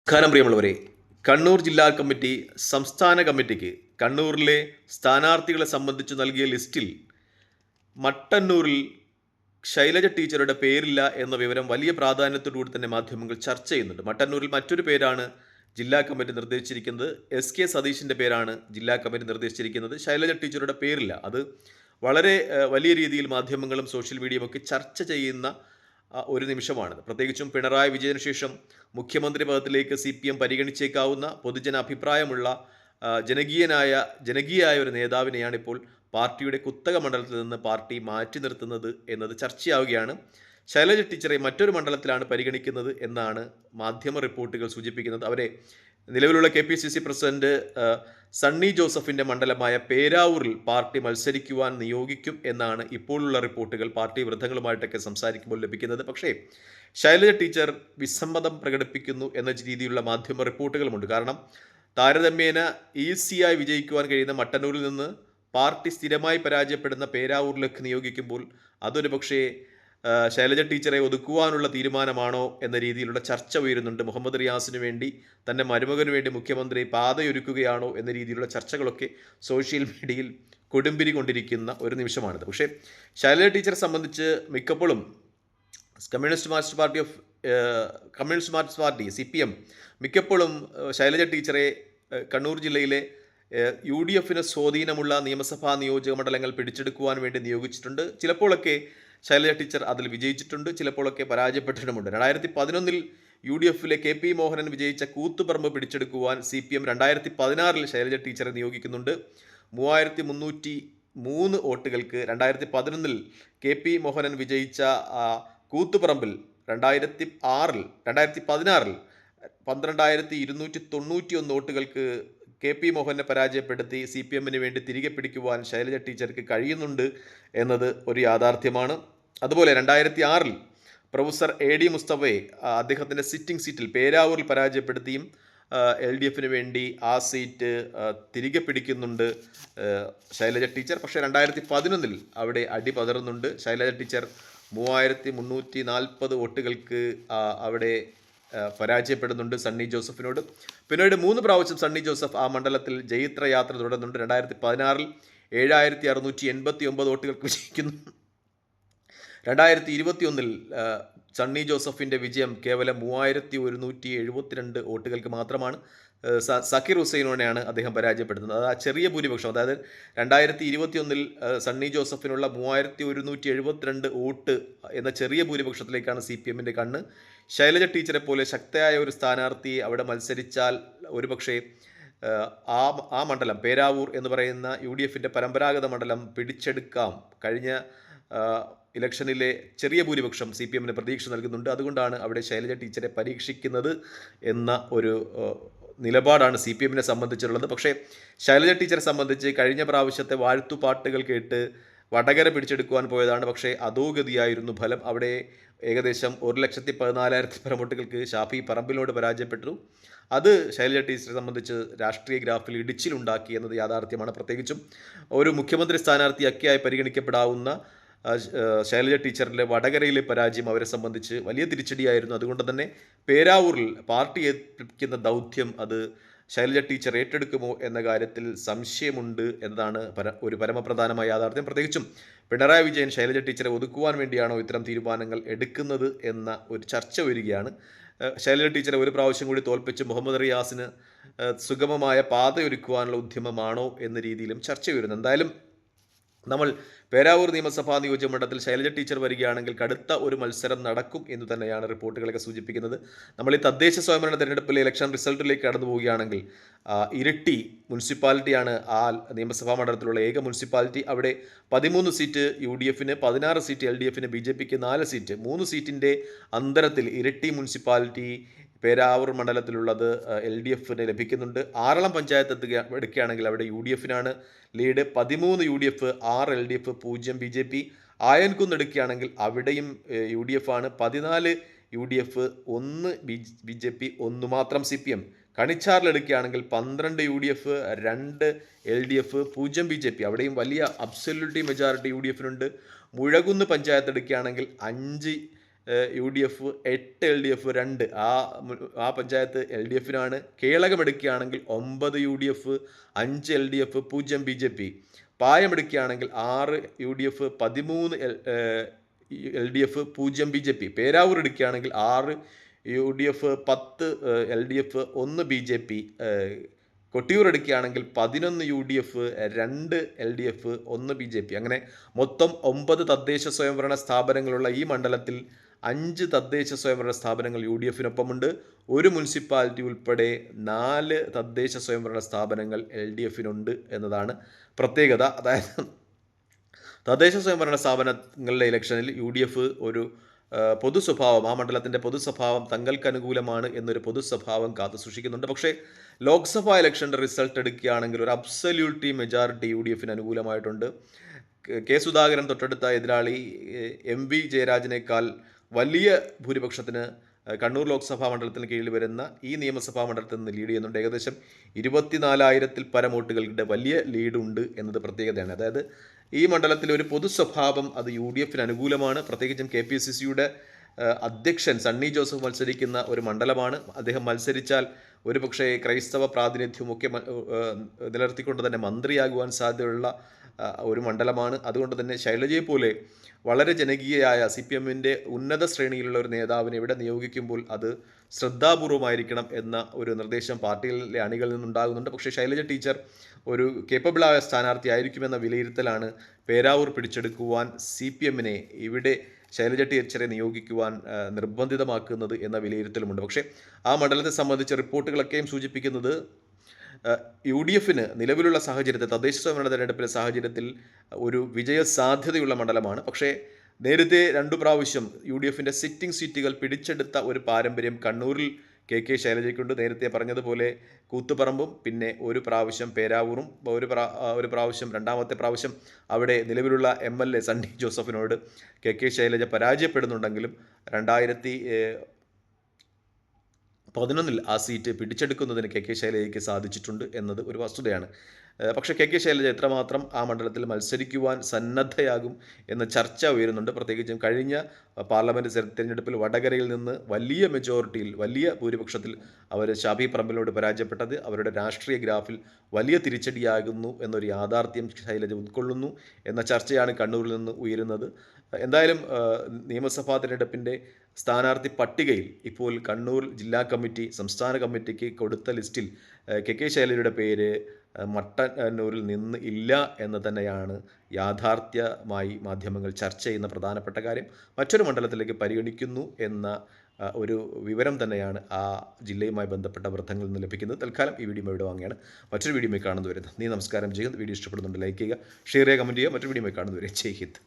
നമസ്കാരം പ്രിയമുള്ളവരെ. കണ്ണൂർ ജില്ലാ കമ്മിറ്റി സംസ്ഥാന കമ്മിറ്റിക്ക് കണ്ണൂരിലെ സ്ഥാനാർത്ഥികളെ സംബന്ധിച്ച് നൽകിയ ലിസ്റ്റിൽ മട്ടന്നൂരിൽ ശൈലജ ടീച്ചറുടെ പേരില്ല എന്ന വിവരം വലിയ പ്രാധാന്യത്തോടുകൂടി തന്നെ മാധ്യമങ്ങൾ ചർച്ച ചെയ്യുന്നുണ്ട്. മട്ടന്നൂരിൽ മറ്റൊരു പേരാണ് ജില്ലാ കമ്മിറ്റി നിർദ്ദേശിച്ചിരിക്കുന്നത്. എസ് കെ സതീഷിൻ്റെ പേരാണ് ജില്ലാ കമ്മിറ്റി നിർദ്ദേശിച്ചിരിക്കുന്നത്. ശൈലജ ടീച്ചറുടെ പേരില്ല. അത് വളരെ വലിയ രീതിയിൽ മാധ്യമങ്ങളും സോഷ്യൽ മീഡിയയും ഒക്കെ ചർച്ച ചെയ്യുന്ന ഒരു നിമിഷമാണിത്. പ്രത്യേകിച്ചും പിണറായി വിജയന് ശേഷം മുഖ്യമന്ത്രി പദത്തിലേക്ക് CPM പരിഗണിച്ചേക്കാവുന്ന പൊതുജന അഭിപ്രായമുള്ള ജനകീയായ ഒരു നേതാവിനെയാണ് ഇപ്പോൾ പാർട്ടിയുടെ കുത്തക മണ്ഡലത്തിൽ നിന്ന് പാർട്ടി മാറ്റി നിർത്തുന്നത് എന്നത് ചർച്ചയാവുകയാണ്. ശൈലജ ടീച്ചറെ മറ്റൊരു മണ്ഡലത്തിലാണ് പരിഗണിക്കുന്നത് എന്നാണ് മാധ്യമ റിപ്പോർട്ടുകൾ സൂചിപ്പിക്കുന്നത്. അവരെ നിലവിലുള്ള KPCC പ്രസിഡന്റ് സണ്ണി ജോസഫിൻ്റെ മണ്ഡലമായ പേരാവൂരിൽ പാർട്ടി മത്സരിക്കുവാൻ നിയോഗിക്കും എന്നാണ് ഇപ്പോഴുള്ള റിപ്പോർട്ടുകൾ പാർട്ടി വൃദ്ധങ്ങളുമായിട്ടൊക്കെ സംസാരിക്കുമ്പോൾ ലഭിക്കുന്നത്. പക്ഷേ ശൈലജ ടീച്ചർ വിസമ്മതം പ്രകടിപ്പിക്കുന്നു എന്ന രീതിയിലുള്ള മാധ്യമ റിപ്പോർട്ടുകളുമുണ്ട്. കാരണം താരതമ്യേന ഈസിയായി വിജയിക്കുവാൻ കഴിയുന്ന മട്ടന്നൂരിൽ നിന്ന് പാർട്ടി സ്ഥിരമായി പരാജയപ്പെടുന്ന പേരാവൂരിലേക്ക് നിയോഗിക്കുമ്പോൾ അതൊരു പക്ഷേ ശൈലജ ടീച്ചറെ ഒതുക്കുവാനുള്ള തീരുമാനമാണോ എന്ന രീതിയിലുള്ള ചർച്ച ഉയരുന്നുണ്ട്. മുഹമ്മദ് റിയാസിന് വേണ്ടി തൻ്റെ മരുമകന് വേണ്ടി മുഖ്യമന്ത്രി പാതയൊരുക്കുകയാണോ എന്ന രീതിയിലുള്ള ചർച്ചകളൊക്കെ സോഷ്യൽ മീഡിയയിൽ കൊടുമ്പിരി കൊണ്ടിരിക്കുന്ന ഒരു നിമിഷമാണിത്. പക്ഷേ ശൈലജ ടീച്ചറെ സംബന്ധിച്ച് മിക്കപ്പോഴും കമ്മ്യൂണിസ്റ്റ് മാർക്സിസ്റ്റ് പാർട്ടി CPM മിക്കപ്പോഴും ശൈലജ ടീച്ചറെ കണ്ണൂർ ജില്ലയിലെ UDF സ്വാധീനമുള്ള നിയമസഭാ നിയോജക മണ്ഡലങ്ങൾ പിടിച്ചെടുക്കുവാൻ വേണ്ടി നിയോഗിച്ചിട്ടുണ്ട്. ചിലപ്പോഴൊക്കെ ശൈലജ ടീച്ചർ അതിൽ വിജയിച്ചിട്ടുണ്ട്, ചിലപ്പോഴൊക്കെ പരാജയപ്പെട്ടിട്ടുമുണ്ട്. 2011 UDF KP മോഹനൻ വിജയിച്ച കൂത്തുപറമ്പ് പിടിച്ചെടുക്കുവാൻ CPM 2016 ശൈലജ ടീച്ചറെ നിയോഗിക്കുന്നുണ്ട്. 3303 വോട്ടുകൾക്ക് 2011 KP മോഹനൻ വിജയിച്ച കൂത്തുപറമ്പിൽ 2016 12291 വോട്ടുകൾക്ക് KP മോഹനെ പരാജയപ്പെടുത്തി CPMന് വേണ്ടി തിരികെ പിടിക്കുവാൻ ശൈലജ ടീച്ചർക്ക് കഴിയുന്നുണ്ട് എന്നത് ഒരു യാഥാർത്ഥ്യമാണ്. അതുപോലെ 2006 പ്രൊഫസർ AD മുസ്തഫയെ അദ്ദേഹത്തിൻ്റെ സിറ്റിംഗ് സീറ്റിൽ പേരാവൂരിൽ പരാജയപ്പെടുത്തിയും LDFന് വേണ്ടി ആ സീറ്റ് തിരികെ പിടിക്കുന്നുണ്ട് ശൈലജ ടീച്ചർ. പക്ഷേ 2011 അവിടെ അടി പതറുന്നുണ്ട്. ശൈലജ ടീച്ചർ 3340 വോട്ടുകൾക്ക് അവിടെ പരാജയപ്പെടുന്നുണ്ട് സണ്ണി ജോസഫിനോട്. പിന്നീട് 3 പ്രാവശ്യം സണ്ണി ജോസഫ് ആ മണ്ഡലത്തിൽ ജൈത്രയാത്ര തുടരുന്നുണ്ട്. 2016 7689 വോട്ടുകൾക്ക് വിജയിക്കുന്നു. 2021 സണ്ണി ജോസഫിൻ്റെ വിജയം കേവലം 3172 വോട്ടുകൾക്ക് മാത്രമാണ്. സക്കീർ ഹുസൈനോനെയാണ് അദ്ദേഹം പരാജയപ്പെടുത്തുന്നത്. അത് ആ ചെറിയ ഭൂരിപക്ഷം, അതായത് 2021 സണ്ണി ജോസഫിനുള്ള 3172 വോട്ട് എന്ന ചെറിയ ഭൂരിപക്ഷത്തിലേക്കാണ് CPMൻ്റെ കണ്ണ്. ശൈലജ ടീച്ചറെ പോലെ ശക്തയായ ഒരു സ്ഥാനാർത്ഥിയെ അവിടെ മത്സരിച്ചാൽ ഒരുപക്ഷെ ആ മണ്ഡലം പേരാവൂർ എന്ന് പറയുന്ന UDFൻ്റെ പരമ്പരാഗത മണ്ഡലം പിടിച്ചെടുക്കാം. കഴിഞ്ഞ ഇലക്ഷനിലെ ചെറിയ ഭൂരിപക്ഷം CPMന് പ്രതീക്ഷ നൽകുന്നുണ്ട്. അതുകൊണ്ടാണ് അവിടെ ശൈലജ ടീച്ചറെ പരീക്ഷിക്കുന്നത് എന്ന ഒരു നിലപാടാണ് CPMനെ സംബന്ധിച്ചുള്ളത്. പക്ഷേ ശൈലജ ടീച്ചറെ സംബന്ധിച്ച് കഴിഞ്ഞ പ്രാവശ്യത്തെ വാഴ്ത്തുപാട്ടുകൾ കേട്ട് വടകര പിടിച്ചെടുക്കുവാൻ പോയതാണ്. പക്ഷേ അധോഗതിയായിരുന്നു ഫലം. അവിടെ ഏകദേശം 1,14,000 വോട്ടുകൾക്ക് ഷാഫി പറമ്പിലോട് പരാജയപ്പെട്ടു. അത് ശൈലജ ടീച്ചറെ സംബന്ധിച്ച് രാഷ്ട്രീയ ഗ്രാഫിൽ ഇടിച്ചിലുണ്ടാക്കി എന്നത് യാഥാർത്ഥ്യമാണ്. പ്രത്യേകിച്ചും ഒരു മുഖ്യമന്ത്രി സ്ഥാനാർത്ഥിയൊക്കെയായി പരിഗണിക്കപ്പെടാവുന്ന ശൈലജ ടീച്ചറിൻ്റെ വടകരയിലെ പരാജയം അവരെ സംബന്ധിച്ച് വലിയ തിരിച്ചടിയായിരുന്നു. അതുകൊണ്ട് തന്നെ പേരാവൂരിൽ പാർട്ടി ഏൽപ്പിക്കുന്ന ദൗത്യം അത് ശൈലജ ടീച്ചർ ഏറ്റെടുക്കുമോ എന്ന കാര്യത്തിൽ സംശയമുണ്ട് എന്നതാണ് ഒരു പരമപ്രധാനമായ യാഥാർത്ഥ്യം. പ്രത്യേകിച്ചും പിണറായി വിജയൻ ശൈലജ ടീച്ചറെ ഒതുക്കുവാൻ വേണ്ടിയാണോ ഇത്തരം തീരുമാനങ്ങൾ എടുക്കുന്നത് എന്ന ഒരു ചർച്ച വരികയാണ്. ശൈലജ ടീച്ചറെ ഒരു പ്രാവശ്യം കൂടി തോൽപ്പിച്ച് മുഹമ്മദ് റിയാസിന് സുഗമമായ പാതയൊരുക്കുവാനുള്ള ഉദ്യമമാണോ എന്ന രീതിയിലും ചർച്ച വരുന്നു. എന്തായാലും നമ്മൾ പേരാവൂർ നിയമസഭാ നിയോജകമണ്ഡലത്തിൽ ശൈലജ ടീച്ചർ വരികയാണെങ്കിൽ കടുത്ത ഒരു മത്സരം നടക്കും എന്ന് തന്നെയാണ് റിപ്പോർട്ടുകളൊക്കെ സൂചിപ്പിക്കുന്നത്. നമ്മൾ ഈ തദ്ദേശ സ്വയംഭരണ തെരഞ്ഞെടുപ്പിലെ ഇലക്ഷൻ റിസൾട്ടിലേക്ക് കടന്നു പോവുകയാണെങ്കിൽ ഇരിട്ടി മുനിസിപ്പാലിറ്റിയാണ് ആ നിയമസഭാ മണ്ഡലത്തിലുള്ള ഏക മുനിസിപ്പാലിറ്റി. അവിടെ 13 സീറ്റ് UDFന്, 16 സീറ്റ് LDFന്, BJPക്ക് 4 സീറ്റ്, 3 സീറ്റിൻ്റെ അന്തരത്തിൽ ഇരിട്ടി മുനിസിപ്പാലിറ്റി പേരാവൂർ മണ്ഡലത്തിലുള്ളത് LDFന് ലഭിക്കുന്നുണ്ട്. ആറളം പഞ്ചായത്ത് എടുക്കുകയാണെങ്കിൽ അവിടെ UDFനാണ് ലീഡ്. 13 UDF, 6 LDF, 0 BJP. ആയൻകുന്ന് എടുക്കുകയാണെങ്കിൽ അവിടെയും UDF ആണ്. 14 UDF, 1 BJP, 1 മാത്രം CPM. കണിച്ചാറിലെടുക്കുകയാണെങ്കിൽ 12 UDF, 2 LDF, 0 BJP. അവിടെയും വലിയ അബ്സല്യൂട്ട് മെജോറിറ്റി UDFനുണ്ട്. മുഴകുന്ന് പഞ്ചായത്ത് എടുക്കുകയാണെങ്കിൽ 5 U D F 8, L D F 2. ആ പഞ്ചായത്ത് എൽ ഡി എഫിനാണ്. കേളകം എടുക്കുകയാണെങ്കിൽ 9 U D F, 5 L D F, 0 B J P. Payam എടുക്കുകയാണെങ്കിൽ 6 U D F, 13 L D F, 0 B J P. Peravoor എടുക്കുകയാണെങ്കിൽ 6 U D F, 10 L D F, 1 B J P. Kottiyoor എടുക്കുകയാണെങ്കിൽ 11 U D F, 2 L D F, 1 B J P. അങ്ങനെ മൊത്തം 9 തദ്ദേശ സ്വയംഭരണ സ്ഥാപനങ്ങളുള്ള ഈ മണ്ഡലത്തിൽ 5 തദ്ദേശ സ്വയംഭരണ സ്ഥാപനങ്ങൾ യു ഡി എഫിനൊപ്പമുണ്ട്. ഒരു മുനിസിപ്പാലിറ്റി ഉൾപ്പെടെ 4 തദ്ദേശ സ്വയംഭരണ സ്ഥാപനങ്ങൾ എൽ ഡി എഫിനുണ്ട് എന്നതാണ് പ്രത്യേകത. അതായത് തദ്ദേശ സ്വയംഭരണ സ്ഥാപനങ്ങളുടെ ഇലക്ഷനിൽ യു ഡി എഫ് ഒരു പൊതു സ്വഭാവം, ആ മണ്ഡലത്തിൻ്റെ പൊതു സ്വഭാവം തങ്ങൾക്ക് അനുകൂലമാണ് എന്നൊരു പൊതു സ്വഭാവം കാത്തു സൂക്ഷിക്കുന്നുണ്ട്. പക്ഷേ ലോക്സഭാ ഇലക്ഷൻ്റെ റിസൾട്ട് എടുക്കുകയാണെങ്കിൽ ഒരു അബ്സല്യൂട്ടി മെജോറിറ്റി യു ഡി എഫിന് അനുകൂലമായിട്ടുണ്ട്. കെ സുധാകരൻ തൊട്ടടുത്ത എതിരാളി എം വി ജയരാജനേക്കാൾ വലിയ ഭൂരിപക്ഷത്തിന് കണ്ണൂർ ലോക്സഭാ മണ്ഡലത്തിന് കീഴിൽ വരുന്ന ഈ നിയമസഭാ മണ്ഡലത്തിൽ നിന്ന് ലീഡ് ചെയ്യുന്നുണ്ട്. ഏകദേശം 24,000-ൽ പരം വോട്ടുകളുടെ വലിയ ലീഡുണ്ട് എന്നത് പ്രത്യേകതയാണ്. അതായത് ഈ മണ്ഡലത്തിൽ ഒരു പൊതു സ്വഭാവം അത് യു ഡി എഫിന് അനുകൂലമാണ്. പ്രത്യേകിച്ചും കെ പി സി സിയുടെ അധ്യക്ഷൻ സണ്ണി ജോസഫ് മത്സരിക്കുന്ന ഒരു മണ്ഡലമാണ്. അദ്ദേഹം മത്സരിച്ചാൽ ഒരുപക്ഷേ ക്രൈസ്തവ പ്രാതിനിധ്യമൊക്കെ നിലനിർത്തിക്കൊണ്ട് തന്നെ മന്ത്രിയാകുവാൻ സാധ്യതയുള്ള ഒരു മണ്ഡലമാണ്. അതുകൊണ്ട് തന്നെ ശൈലജയെ പോലെ വളരെ ജനകീയയായ സി പി എമ്മിൻ്റെ ഉന്നത ശ്രേണിയിലുള്ള ഒരു നേതാവിനെ ഇവിടെ നിയോഗിക്കുമ്പോൾ അത് ശ്രദ്ധാപൂർവമായിരിക്കണം എന്ന ഒരു നിർദ്ദേശം പാർട്ടിയിലെ അണികളിൽ നിന്നുണ്ടാകുന്നുണ്ട്. പക്ഷേ ശൈലജ ടീച്ചർ ഒരു കേപ്പബിളായ സ്ഥാനാർത്ഥി ആയിരിക്കുമെന്ന വിലയിരുത്തലാണ് പേരാവൂർ പിടിച്ചെടുക്കുവാൻ സി പി എമ്മിനെ ഇവിടെ ശൈലജ ടീച്ചറെ നിയോഗിക്കുവാൻ നിർബന്ധിതമാക്കുന്നത് എന്ന വിലയിരുത്തലുമുണ്ട്. പക്ഷേ ആ മണ്ഡലത്തെ സംബന്ധിച്ച് റിപ്പോർട്ടുകളൊക്കെയും സൂചിപ്പിക്കുന്നത് യു ഡി എഫിന് നിലവിലുള്ള സാഹചര്യത്തിൽ, തദ്ദേശ സ്വയംഭരണ തെരഞ്ഞെടുപ്പിലെ സാഹചര്യത്തിൽ ഒരു വിജയ സാധ്യതയുള്ള മണ്ഡലമാണ്. പക്ഷേ നേരത്തെ 2 പ്രാവശ്യം യു ഡി എഫിൻ്റെ സിറ്റിംഗ് സീറ്റുകൾ പിടിച്ചെടുത്ത ഒരു പാരമ്പര്യം കണ്ണൂരിൽ കെ ശൈലജയ്ക്കുണ്ട്. നേരത്തെ പറഞ്ഞതുപോലെ കൂത്തുപറമ്പും പിന്നെ ഒരു പ്രാവശ്യം പേരാവൂറും ഒരു പ്രാവശ്യം രണ്ടാമത്തെ പ്രാവശ്യം അവിടെ നിലവിലുള്ള MLA സണ്ണി ജോസഫിനോട് കെ ശൈലജ പരാജയപ്പെടുന്നുണ്ടെങ്കിലും 2011 ആ സീറ്റ് പിടിച്ചെടുക്കുന്നതിന് കെ ശൈലജയ്ക്ക് സാധിച്ചിട്ടുണ്ട് എന്നത് ഒരു വസ്തുതയാണ്. പക്ഷേ കെ ശൈലജ എത്രമാത്രം ആ മണ്ഡലത്തിൽ മത്സരിക്കുവാൻ സന്നദ്ധയാകും എന്ന ചർച്ച ഉയരുന്നുണ്ട്. പ്രത്യേകിച്ചും കഴിഞ്ഞ പാർലമെൻറ്റ് തിരഞ്ഞെടുപ്പിൽ വടകരയിൽ നിന്ന് വലിയ മെജോറിറ്റിയിൽ, വലിയ ഭൂരിപക്ഷത്തിൽ അവർ ഷാഫി പറമ്പിലിനോട് പരാജയപ്പെട്ടത് അവരുടെ രാഷ്ട്രീയ ഗ്രാഫിൽ വലിയ തിരിച്ചടിയാകുന്നു എന്നൊരു യാഥാർത്ഥ്യം ശൈലജ ഉൾക്കൊള്ളുന്നു എന്ന ചർച്ചയാണ് കണ്ണൂരിൽ നിന്ന് ഉയരുന്നത്. എന്തായാലും നിയമസഭാ തിരഞ്ഞെടുപ്പിൻ്റെ സ്ഥാനാർത്ഥി പട്ടികയിൽ ഇപ്പോൾ കണ്ണൂർ ജില്ലാ കമ്മിറ്റി സംസ്ഥാന കമ്മിറ്റിക്ക് കൊടുത്ത ലിസ്റ്റിൽ കെ ശൈലജയുടെ പേര് മട്ടന്നൂരിൽ നിന്ന് ഇല്ല എന്ന് തന്നെയാണ് യാഥാർത്ഥ്യമായി മാധ്യമങ്ങൾ ചർച്ച ചെയ്യുന്ന പ്രധാനപ്പെട്ട കാര്യം. മറ്റൊരു മണ്ഡലത്തിലേക്ക് പരിഗണിക്കുന്നു എന്ന ഒരു വിവരം തന്നെയാണ് ആ ജില്ലയുമായി ബന്ധപ്പെട്ട വൃത്തങ്ങളിൽ നിന്ന് ലഭിക്കുന്നത്. തൽക്കാലം ഈ വീഡിയോ ഇവിടെ വാങ്ങിയാണ്. മറ്റൊരു വീഡിയോയിൽ കാണുന്നവരെ നന്ദി, നമസ്കാരം. ചെയ്യുന്നത് വീഡിയോ ഇഷ്ടപ്പെടുന്നുണ്ട് ലൈക്ക് ചെയ്യുക, ഷെയർ ചെയ്യുക, കമൻറ്റ് ചെയ്യുക. മറ്റൊരു വീഡിയോയിൽ കാണുന്നവരെ ജയ് ഹിന്ദ്.